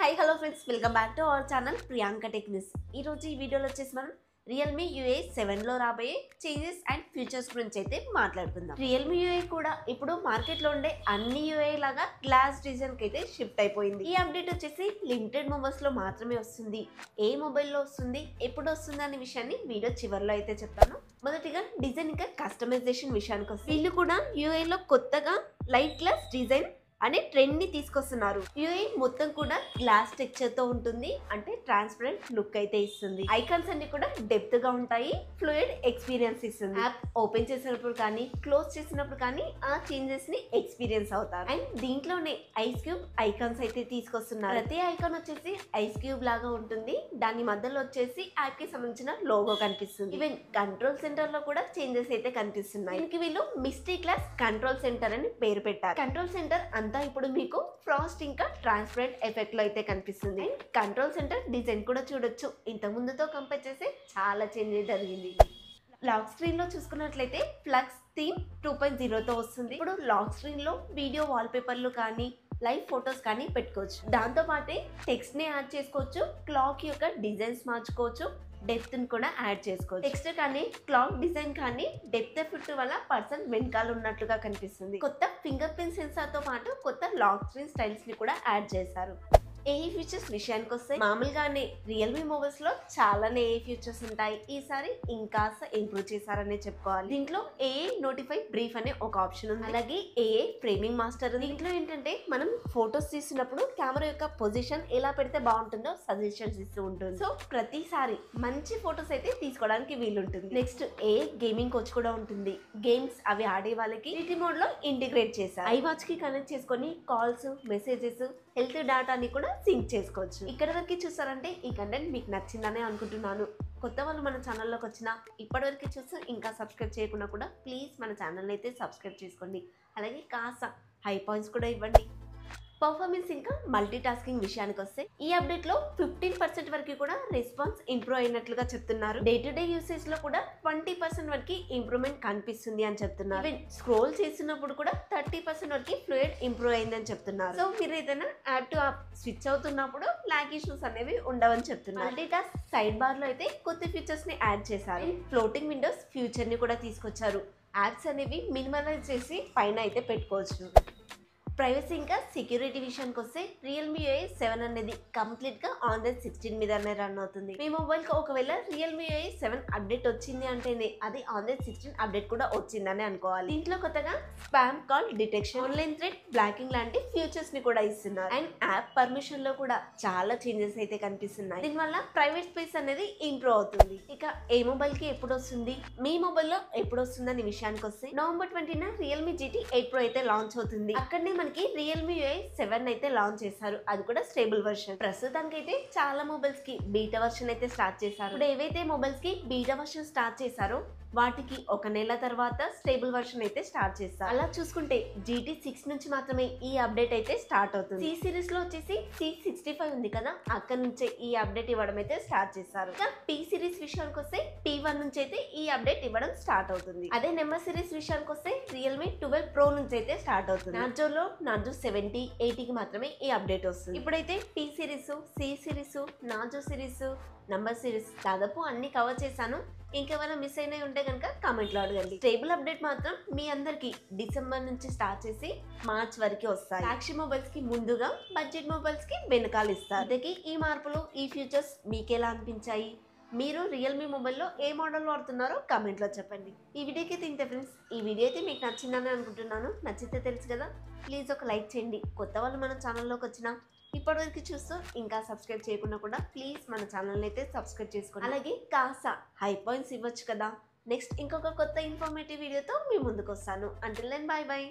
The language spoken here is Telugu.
Hi hello friends, welcome back to our channel Priyanka tech news. ఈరోజు ఈ వీడియోలో వచ్చేసి మనం రియల్మీ యూఏ 7లో రాబోయే చేంజెస్ అండ్ ఫీచర్స్ గురించి అయితే మాట్లాడుకుందాం. రియల్మీ యూఏ కూడా ఇప్పుడు మార్కెట్లో ఉండే అన్ని యూఏ లాగా గ్లాస్ డిజైన్కి అయితే షిఫ్ట్ అయిపోయింది. ఈ అప్డేట్ వచ్చేసి లిమిటెడ్ మొబైల్స్లో మాత్రమే వస్తుంది. ఏ మొబైల్లో వస్తుంది, ఎప్పుడు వస్తుంది అనే విషయాన్ని వీడియో చివరిలో అయితే చెప్తాను. మొదటిగా డిజైన్ ఇంకా కస్టమైజేషన్ విషయానికి వస్తే వీళ్ళు కూడా యూఏలో కొత్తగా లైట్ గ్లాస్ డిజైన్ అనే ట్రెండ్ ని తీసుకొస్తున్నారు. యూఏ మొత్తం కూడా గ్లాస్ టెక్స్చర్ తో ఉంటుంది, అంటే ట్రాన్స్పరెంట్ లుక్ అయితే ఇస్తుంది. ఐకాన్స్ అన్ని కూడా డెప్త్ గా ఉంటాయి, ఫ్లూయిడ్ ఎక్స్పీరియన్స్ ఇస్తుంది. యాప్ ఓపెన్ చేసినప్పుడు కానీ క్లోజ్ చేసినప్పుడు కానీ ఆ చేంజెస్ ని ఎక్స్పీరియన్స్ అవుతారు. అండ్ దీంట్లోనే ఐస్ క్యూబ్ ఐకాన్స్ అయితే తీసుకొస్తున్నారు. ప్రతి ఐకాన్ వచ్చేసి ఐస్ క్యూబ్ లాగా ఉంటుంది, దాని మధ్యలో వచ్చేసి యాప్ కి సంబంధించిన లోగో కనిపిస్తుంది. ఈవెన్ కంట్రోల్ సెంటర్ లో కూడా చేంజెస్ అయితే కనిపిస్తున్నాయి. దీనికి వీళ్ళు మిస్టీ గ్లాస్ కంట్రోల్ సెంటర్ అని పేరు పెట్టారు. కంట్రోల్ సెంటర్ ఇప్పుడు మీకు ఫ్రాస్ట్ ఇంకా ట్రాన్స్పరెంట్ ఎఫెక్ట్ లో అయితే కనిపిస్తుంది. కంట్రోల్ సెంటర్ డిజైన్ కూడా చూడొచ్చు, ఇంత ముందుతో కంపేర్ చేసి చాలా చేంజ్ జరిగింది. లాక్ స్క్రీన్ లో చూసుకున్నట్లయితే ఫ్లక్స్ థీమ్ 2.0తో వస్తుంది. ఇప్పుడు లాక్ స్క్రీన్ లో వీడియో వాల్ పేపర్లు కానీ లైవ్ ఫొటోస్ కానీ పెట్టుకోవచ్చు. దాంతో పాటే టెక్స్ట్ ని యాడ్ చేసుకోవచ్చు, క్లాక్ యొక్క డిజైన్స్ మార్చుకోవచ్చు, డెప్త్ ని కూడా యాడ్ చేసుకోవచ్చు. టెక్స్ట్ కానీ క్లాక్ డిజైన్ కానీ డెప్త్ ఎఫెక్ట్ వల్ల పర్సన్ వెనకాల ఉన్నట్లుగా కనిపిస్తుంది. కొత్త ఫింగర్ ప్రింట్ సెన్సార్ తో పాటు కొత్త లాక్ స్క్రీన్ స్టైల్స్ ని కూడా యాడ్ చేశారు. ఏఐ ఫీచర్స్ విషయానికి వస్తే మామూలుగానే రియల్మీ మొబైల్స్ లో చాలానే ఏఐ ఫీచర్స్ ఉంటాయి. ఈసారి ఇంకాస్త ఇంప్రూవ్ చేశారనే చెప్పుకోవాలి. దీంట్లో ఏఐ నోటిఫై బ్రీఫ్ అనే ఒక ఆప్షన్ ఉంది, అలాగే ఏఐ ఫ్రేమింగ్ మాస్టర్. దీంట్లో ఏంటంటే మనం ఫొటోస్ తీసినప్పుడు కెమెరా యొక్క పొజిషన్ ఎలా పెడితే బాగుంటుందో సజెషన్స్ ఇస్తూ ఉంటుంది. సో ప్రతిసారి మంచి ఫొటోస్ అయితే తీసుకోవడానికి వీలుంటుంది. నెక్స్ట్ ఏఐ గేమింగ్ కోచ్ కూడా ఉంటుంది. గేమ్స్ అవి ఆడే వాళ్ళకి సిటీ మోడ్ లో ఇంటిగ్రేట్ చేశారు. ఐ వాచ్ కి కనెక్ట్ చేసుకొని కాల్స్, మెసేజెస్, హెల్త్ డేటాని కూడా సింక్ చేసుకోవచ్చు. ఇక్కడ వరకు చూసారంటే ఈ కంటెంట్ మీకు నచ్చిందనే అనుకుంటున్నాను. కొత్త వాళ్ళు మన ఛానల్లోకి వచ్చినా ఇప్పటివరకు చూస్తూ ఇంకా సబ్స్క్రైబ్ చేయకుండా కూడా ప్లీజ్ మన ఛానల్ అయితే సబ్స్క్రైబ్ చేసుకోండి. అలాగే కాస్త హై పాయింట్స్ కూడా ఇవ్వండి. పర్ఫార్మెన్స్ ఇంకా మల్టీ టాస్కింగ్ విషయానికి వస్తే ఈ అప్డేట్ లో 15% వరకు కూడా రెస్పాన్స్ ఇంప్రూవ్ అయినట్లుగా చెప్తున్నారు. డే టు డే యూసేజ్ లో కూడా 20% వరకు ఇంప్రూవ్మెంట్ కనిపిస్తుంది అని చెప్తున్నారు. ఈవెన్ స్క్రోల్ చేసినప్పుడు కూడా 30% వరకు ఫ్లూయిడ్ ఇంప్రూవ్ అయిందని చెప్తున్నారు. సో మీరు ఏదైనా యాప్ టు యాప్ స్విచ్ అవుతున్నప్పుడు లాగ్ ఇష్యూస్ అనేవి ఉండవని చెప్తున్నారు. మల్టీ టాస్క్ సైడ్ బార్ లో అయితే కొత్త ఫీచర్స్ ని యాడ్ చేశారు. ఫ్లోటింగ్ విండోస్ ఫ్యూచర్ ని కూడా తీసుకొచ్చారు. యాప్స్ అనేవి మినిమలైజ్ చేసి పైన అయితే పెట్టుకోవచ్చు. ప్రైవసీ ఇంకా సెక్యూరిటీ విషయానికి వస్తే రియల్మీ యూఏ 7 అనేది కంప్లీట్ గా Android 16 మీదనే రన్ అవుతుంది. మీ మొబైల్ కి ఒకవేళ రియల్మీ యూఏ 7 అప్డేట్ వచ్చింది అంటేనే అది Android 16 అప్డేట్ కూడా వచ్చిందని అనుకోవాలి. దీంట్లో కొత్తగా spam call detection, online threat blocking లాంటి ఫీచర్స్ ని కూడా ఇస్తున్నారు. అండ్ యాప్ పర్మిషన్ లో కూడా చాలా చేంజెస్ అయితే కనిపిస్తున్నాయి. దీనివల్ల ప్రైవేట్ స్పేస్ అనేది ఇంప్రూవ్ అవుతుంది. ఇక ఏ మొబైల్ కి ఎప్పుడు వస్తుంది, మీ మొబైల్లో ఎప్పుడు వస్తుంది అనే విషయానికి వస్తే నవంబర్ 20న రియల్మీ GT 8 Pro అయితే లాంచ్ అవుతుంది. అక్కడనే మనకి రియల్మీ యూఏ 7 అయితే లాంచ్ చేశారు. అది కూడా స్టేబుల్ వర్షన్. ప్రస్తుతానికి అయితే చాలా మొబైల్స్ కి బీటా వర్షన్ అయితే స్టార్ట్ చేశారు. ఇప్పుడు ఏవైతే మొబైల్స్ కి బీటా వర్షన్ స్టార్ట్ చేశారో వాటికి ఒక నెల తర్వాత స్టేబుల్ వర్షన్ అయితే స్టార్ట్ చేస్తారు. అలా చూసుకుంటే GT 6 నుంచి మాత్రమే ఈ అప్డేట్ అయితే స్టార్ట్ అవుతుంది. C సిరీస్ లో వచ్చేసి C65 ఉంది కదా, అక్కడ నుంచే ఈ అప్డేట్ ఇవ్వడం అయితే స్టార్ట్ చేస్తారు. ఇంకా P సిరీస్ విషయానికి వస్తే P1 నుంచి అయితే ఈ అప్డేట్ ఇవ్వడం స్టార్ట్ అవుతుంది. అదే నెంబర్ సిరీస్ విషయానికి వస్తే రియల్మీ 12 Pro నుంచి అయితే స్టార్ట్ అవుతుంది. నార్జోలో నార్జో 70, 80కి మాత్రమే ఈ అప్డేట్ వస్తుంది. ఇప్పుడైతే P series, C series, Narzo series, number series దాదాపు అన్ని కవర్ చేశాను. ఇంకెవరైనా మిస్ అయినవి ఉంటే కనుక కామెంట్లో అడగండి. స్టేబుల్ అప్డేట్ మాత్రం మీ అందరికి డిసెంబర్ నుంచి స్టార్ట్ చేసి మార్చ్ వరకు వస్తాయి. ఫ్లాగ్షిప్ మొబైల్స్ కి ముందుగా, బడ్జెట్ మొబైల్స్ కి వెనకాల ఇస్తారు. అందుకే ఈ మార్పులు, ఈ ఫీచర్స్ మీకెలా అనిపించాయి? మీరు రియల్మీ మొబైల్లో ఏ మోడల్ వాడుతున్నారో కామెంట్లో చెప్పండి. ఈ వీడియోకి అయితే ఇంతే ఫ్రెండ్స్. ఈ వీడియో అయితే మీకు నచ్చిందని అనుకుంటున్నాను. నచ్చితే తెలుసు కదా, ప్లీజ్ ఒక లైక్ చేయండి. కొత్త వాళ్ళు మన ఛానల్లోకి వచ్చినా ఇప్పటివరకు చూస్తూ ఇంకా సబ్స్క్రైబ్ చేయకుండా కూడా ప్లీజ్ మన ఛానల్ని అయితే సబ్స్క్రైబ్ చేసుకోండి. అలాగే కాస్త హై పాయింట్స్ ఇవ్వచ్చు కదా. నెక్స్ట్ ఇంకొక కొత్త ఇన్ఫర్మేటివ్ వీడియోతో మీ ముందుకు వస్తాను. Until then bye by.